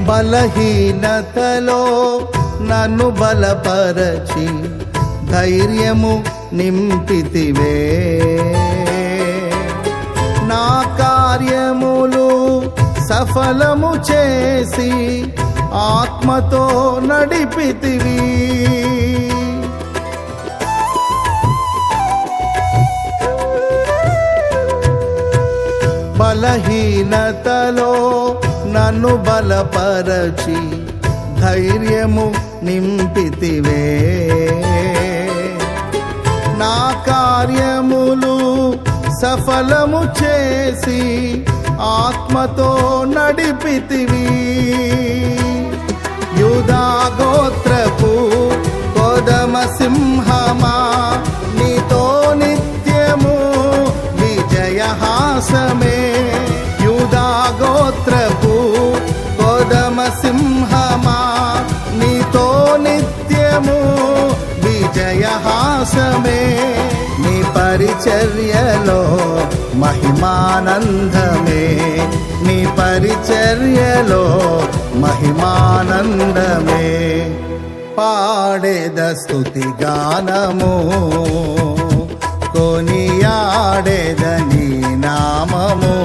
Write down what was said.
బలహీనతలో నన్ను బలపరచి ధైర్యము నింపితివే. నా కార్యములు సఫలము చేసి ఆత్మతో నడిపితివి. బలహీనతలో నన్ను బలపరచి ధైర్యము నింపితివే. నా కార్యములు సఫలము చేసి ఆత్మతో నడిపితివి. యూదా గోత్రపు కొదమ సింహమా, నీతో నిత్యము విజయహాసమే. యూదా గోత్రపు కొదమ సింహమా, నీతో నిత్యము విజయహాసమే. నీ పరిచర్యలో మహిమానందమే, నీ పరిచర్యలో మహిమానందమే. పాడేద స్తుతి గానము, కొనియాడేద నీ నామము.